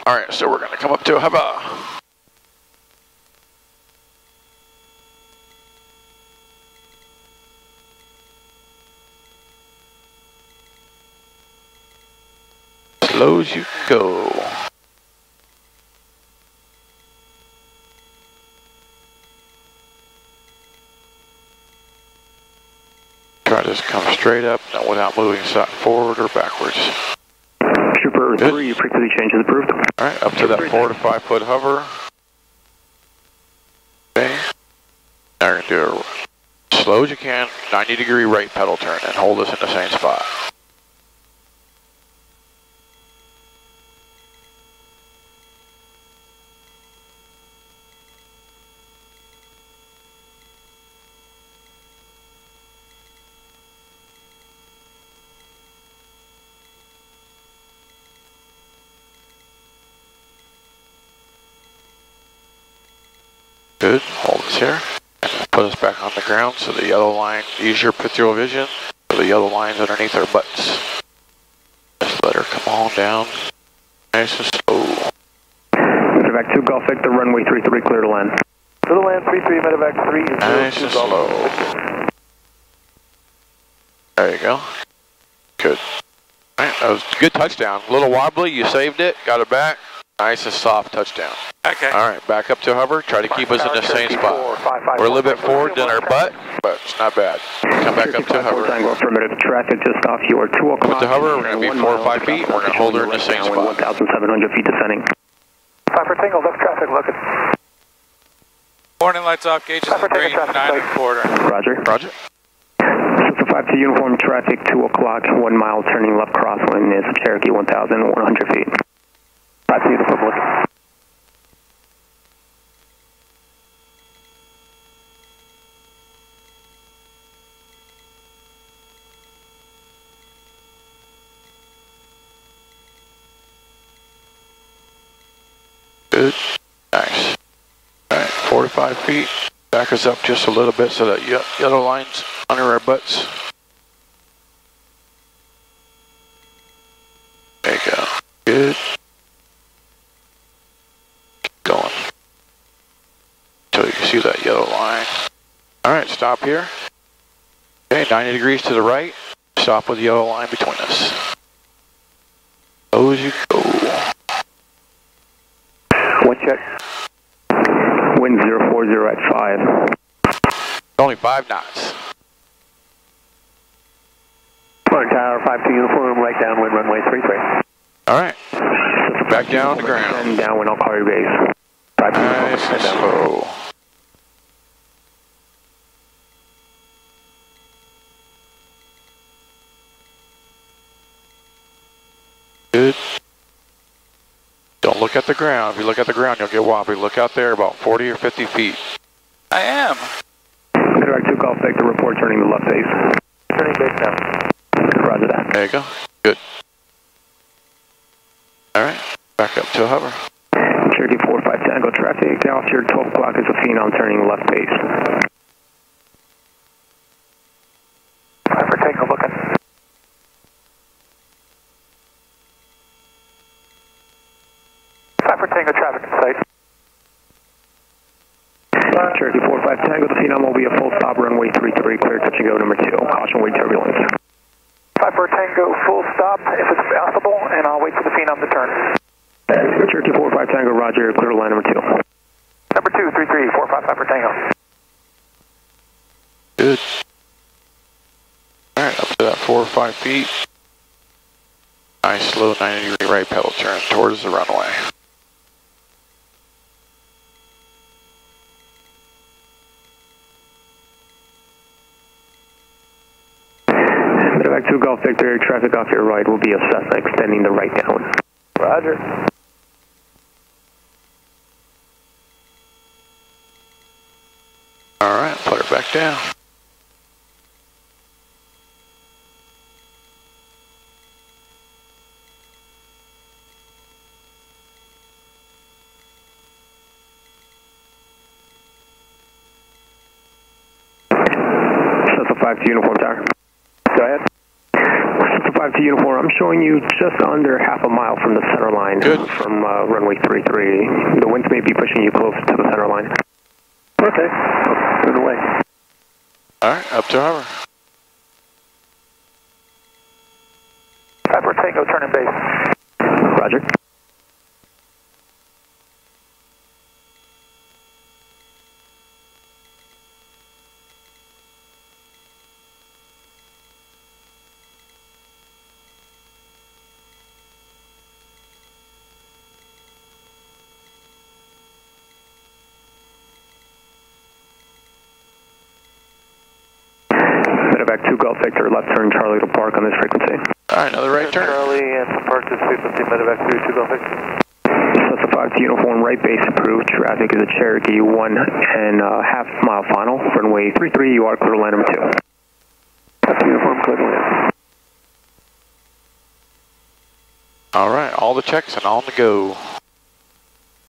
Alright, so we're going to come up to a hover. Slow as you can go. Try to just come straight up without moving forward or backwards. Trooper 3, frequency change is approved. Alright, up to that 4 to 5 foot hover. Okay. Now we're going to do a slow as you can, 90-degree right pedal turn and hold us in the same spot. Good, hold us here, and put us back on the ground so the yellow line, use your peripheral vision, so the yellow line's underneath our butts. Just let her come on down, nice and slow. Medevac 2 Golf Victor, runway 33, clear to land. Clear to land, 33, Medevac 3. Nice and slow. There you go. Good. Alright, that was a good touchdown. A little wobbly, you saved it, got it back. Nice and soft touchdown. Okay. Alright, back up to hover. Try to keep us in the same spot. We're a little bit forward than our butt, but it's not bad. Come back up to hover. Affirmative, traffic just off your 2 o'clock. Up to hover, we're going to be 4 or 5 feet. We're going to hold her in the same spot. 1,700 feet descending. 5 for Tango, left traffic looking. Warning lights off, gauges in green, 9 1/4. Roger. Roger. 5 to uniform traffic, 2 o'clock, 1 mile turning left crosswind is Cherokee 1,100 feet. 5 to uniform looking. Good. Nice. Alright, 4 to 5 feet. Back us up just a little bit so that yellow line's under our butts. There you go. Good. Keep going. Until you can see that yellow line. Alright, stop here. Okay, 90 degrees to the right. Stop with the yellow line between us. Slow as you go. Wind check. Wind 040 at 5. Only 5 knots. Morning Tower, 5-2 uniform, right downwind, runway 33. Alright. Back down to ground. Downwind, I'll call your base. Nice and slow. Good. Don't look at the ground. If you look at the ground, you'll get wobbly. Look out there about 40 or 50 feet. I am. Direct 2 Golf Victor, report turning the left base. Turning base now. Roger that. There you go. Good. Alright, back up to a hover. Cherokee 45 Tango traffic, off your 12 o'clock is a Phenom turning left base. 5 for Tango looking. For Tango traffic in sight. Cherokee 45 Tango, the Phenom will be a full stop, runway 33, clear touch and go number 2. Caution wait turbulence. 5 for Tango, full stop if it's possible, and I'll wait for the Phenom to turn. Cherokee 45 Tango, roger, clear to line number 2. Number 2, 33, 455 for Tango. Good. Alright, up to that 4 or 5 feet. Nice slow 90 degree right pedal turn towards the runway. Medevac 2 Golf Victor, traffic off your right will be a Cessna extending the right down. Roger. Alright, put her back down. Cessna 5 to uniform tower. Go ahead. 5 to uniform. I'm showing you just under half a mile from the center line. Good. From runway 33. The winds may be pushing you close to the center line. Okay. Good away. All right, up to hover. 54 Tango, turning base. Roger. Medevac 2 Golf Victor, left turn Charlie to park on this frequency. All right, another right turn. Charlie and to park this frequency, Medevac 2 Golf Victor. Cessna 5 to uniform, right base approved. Traffic is a Cherokee 1.5 mile final. Runway 33, you are clear to land number 2. That's uniform, clear to land. All right, all the checks and on the go.